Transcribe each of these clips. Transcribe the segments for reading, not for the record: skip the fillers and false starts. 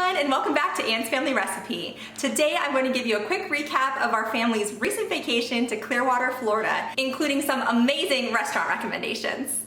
everyone, and welcome back to Anne's Family Recipe. Today I'm going to give you a quick recap of our family's recent vacation to Clearwater, Florida, including some amazing restaurant recommendations.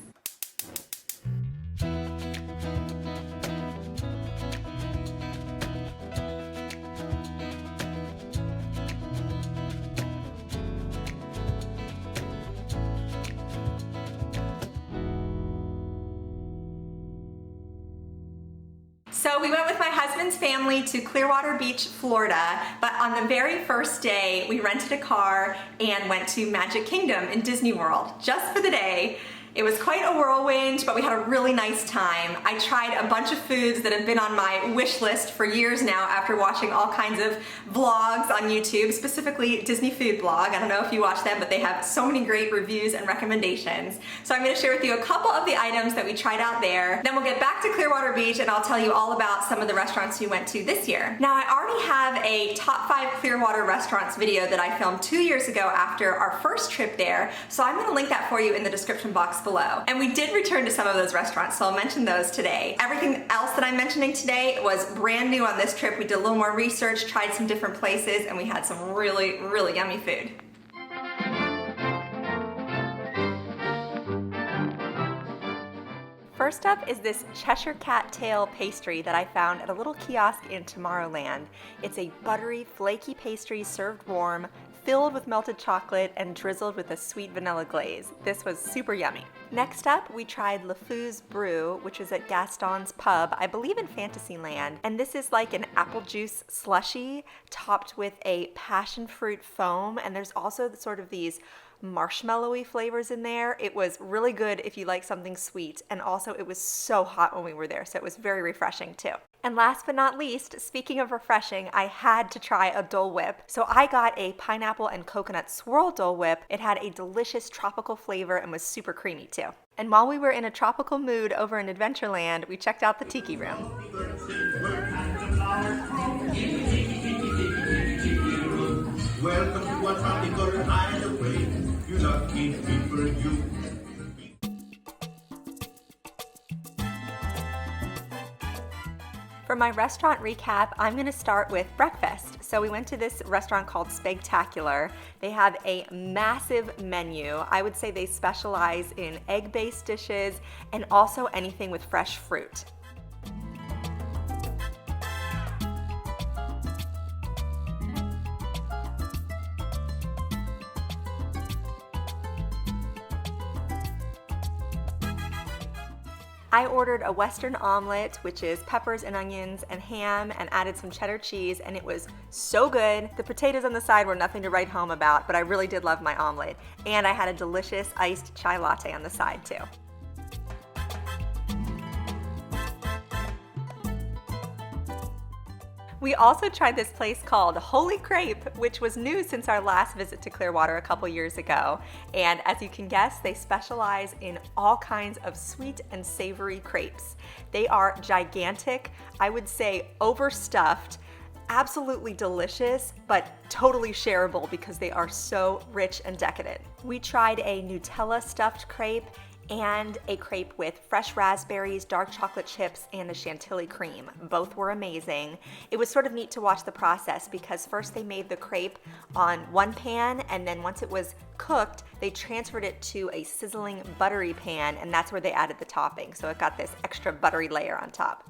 So we went with my husband's family to Clearwater Beach, Florida, but on the very first day, we rented a car and went to Magic Kingdom in Disney World, just for the day. It was quite a whirlwind, but we had a really nice time. I tried a bunch of foods that have been on my wish list for years now after watching all kinds of vlogs on YouTube, specifically Disney Food Blog. I don't know if you watch them, but they have so many great reviews and recommendations. So I'm gonna share with you a couple of the items that we tried out there. Then we'll get back to Clearwater Beach and I'll tell you all about some of the restaurants we went to this year. Now I already have a top 5 Clearwater restaurants video that I filmed 2 years ago after our first trip there, so I'm gonna link that for you in the description box below. And we did return to some of those restaurants, so I'll mention those today. Everything else that I'm mentioning today was brand new on this trip. We did a little more research, tried some different places, and we had some really, really yummy food. First up is this Cheshire Cat Tail pastry that I found at a little kiosk in Tomorrowland. It's a buttery, flaky pastry served warm, filled with melted chocolate and drizzled with a sweet vanilla glaze. This was super yummy. Next up, we tried Le Fou's Brew, which is at Gaston's Pub, I believe in Fantasyland. And this is like an apple juice slushy topped with a passion fruit foam. And there's also sort of these marshmallowy flavors in there. It was really good if you like something sweet, and also it was so hot when we were there, so it was very refreshing too. And last but not least, speaking of refreshing, I had to try a Dole Whip. So I got a pineapple and coconut swirl Dole Whip. It had a delicious tropical flavor and was super creamy too. And while we were in a tropical mood over in Adventureland, we checked out the Tiki Room. Welcome to a tropical hideaway. You lucky people, you. For my restaurant recap, I'm gonna start with breakfast. So we went to this restaurant called Spectacular. They have a massive menu. I would say they specialize in egg-based dishes and also anything with fresh fruit. I ordered a Western omelet, which is peppers and onions and ham, and added some cheddar cheese, and it was so good. The potatoes on the side were nothing to write home about, but I really did love my omelet. And I had a delicious iced chai latte on the side too. We also tried this place called Holy Crepe, which was new since our last visit to Clearwater a couple years ago. And as you can guess, they specialize in all kinds of sweet and savory crepes. They are gigantic, I would say overstuffed, absolutely delicious, but totally shareable because they are so rich and decadent. We tried a Nutella stuffed crepe and a crepe with fresh raspberries, dark chocolate chips, and a chantilly cream. Both were amazing. It was sort of neat to watch the process because first they made the crepe on one pan, and then once it was cooked, they transferred it to a sizzling buttery pan, and that's where they added the topping. So it got this extra buttery layer on top.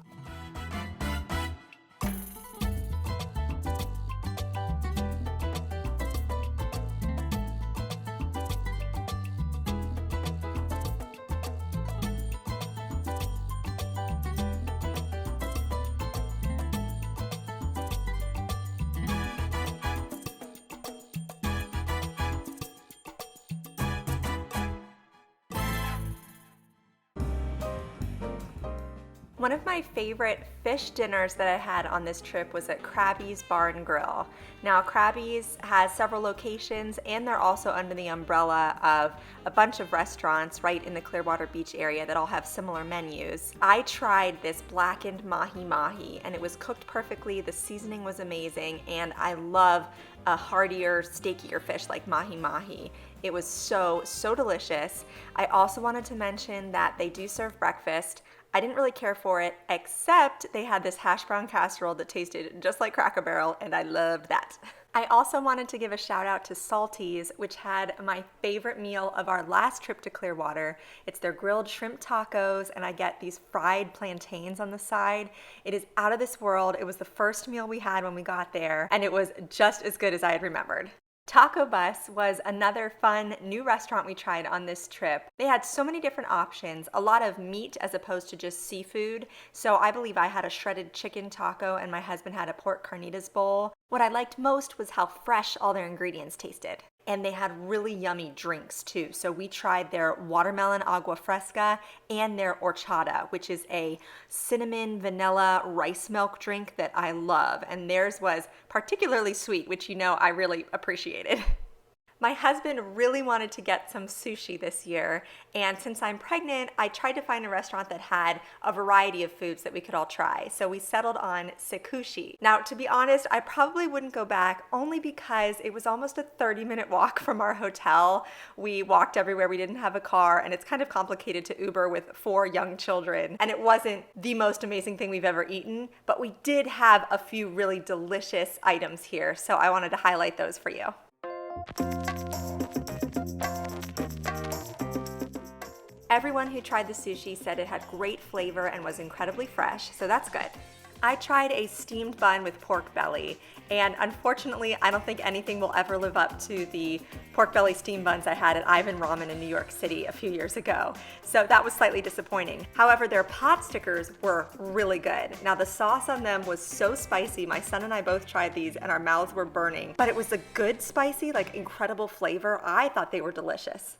One of my favorite fish dinners that I had on this trip was at Crabbys Bar and Grill. Now, Crabbys has several locations, and they're also under the umbrella of a bunch of restaurants right in the Clearwater Beach area that all have similar menus. I tried this blackened mahi-mahi, and it was cooked perfectly, the seasoning was amazing, and I love a heartier, steakier fish like mahi-mahi. It was so delicious. I also wanted to mention that they do serve breakfast. I didn't really care for it, except they had this hash brown casserole that tasted just like Cracker Barrel, and I loved that. I also wanted to give a shout out to Salty's, which had my favorite meal of our last trip to Clearwater. It's their grilled shrimp tacos, and I get these fried plantains on the side. It is out of this world. It was the first meal we had when we got there, and it was just as good as I had remembered. Taco Bus was another fun new restaurant we tried on this trip. They had so many different options, a lot of meat as opposed to just seafood. So I believe I had a shredded chicken taco and my husband had a pork carnitas bowl. What I liked most was how fresh all their ingredients tasted. And they had really yummy drinks too. So we tried their watermelon agua fresca and their horchata, which is a cinnamon vanilla rice milk drink that I love. And theirs was particularly sweet, which you know I really appreciated. My husband really wanted to get some sushi this year, and since I'm pregnant, I tried to find a restaurant that had a variety of foods that we could all try. So we settled on Sakushi. Now, to be honest, I probably wouldn't go back only because it was almost a 30-minute walk from our hotel. We walked everywhere. We didn't have a car, and it's kind of complicated to Uber with 4 young children. And it wasn't the most amazing thing we've ever eaten, but we did have a few really delicious items here, so I wanted to highlight those for you. Everyone who tried the sushi said it had great flavor and was incredibly fresh, so that's good. I tried a steamed bun with pork belly, and unfortunately, I don't think anything will ever live up to the pork belly steamed buns I had at Ivan Ramen in New York City a few years ago. So that was slightly disappointing. However, their pot stickers were really good. Now the sauce on them was so spicy. My son and I both tried these and our mouths were burning, but it was a good spicy, like incredible flavor. I thought they were delicious.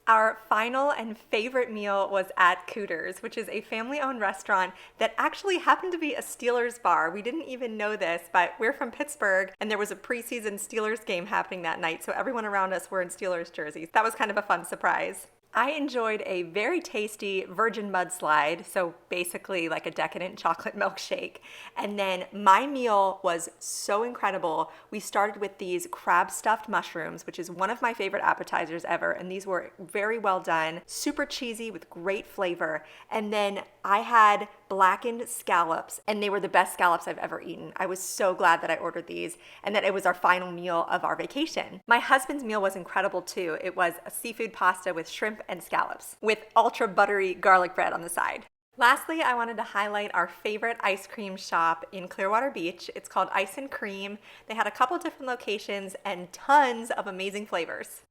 Our final and favorite meal was at Cooters, which is a family-owned restaurant that actually happened to be a Steelers bar. We didn't even know this, but we're from Pittsburgh, and there was a preseason Steelers game happening that night, so everyone around us were in Steelers jerseys. That was kind of a fun surprise. I enjoyed a very tasty virgin mudslide, so basically like a decadent chocolate milkshake. And then my meal was so incredible. We started with these crab stuffed mushrooms, which is one of my favorite appetizers ever. And these were very well done, super cheesy with great flavor. And then I had blackened scallops, and they were the best scallops I've ever eaten. I was so glad that I ordered these and that it was our final meal of our vacation. My husband's meal was incredible too. It was a seafood pasta with shrimp and scallops with ultra buttery garlic bread on the side. Lastly, I wanted to highlight our favorite ice cream shop in Clearwater Beach. It's called Ice and Cream. They had a couple different locations and tons of amazing flavors.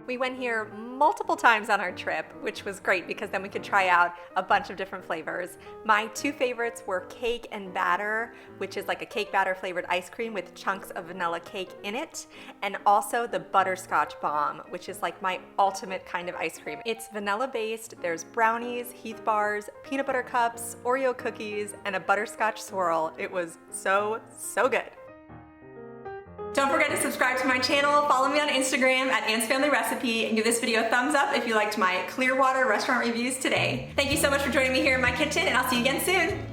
We went here multiple times on our trip, which was great because then we could try out a bunch of different flavors. My 2 favorites were cake and batter, which is like a cake batter flavored ice cream with chunks of vanilla cake in it, and also the butterscotch bomb, which is like my ultimate kind of ice cream. It's vanilla based, there's brownies, Heath bars, peanut butter cups, Oreo cookies, and a butterscotch swirl. It was so good. Don't forget to subscribe to my channel, follow me on Instagram at Ann's Family Recipe, and give this video a thumbs up if you liked my Clearwater restaurant reviews today. Thank you so much for joining me here in my kitchen, and I'll see you again soon.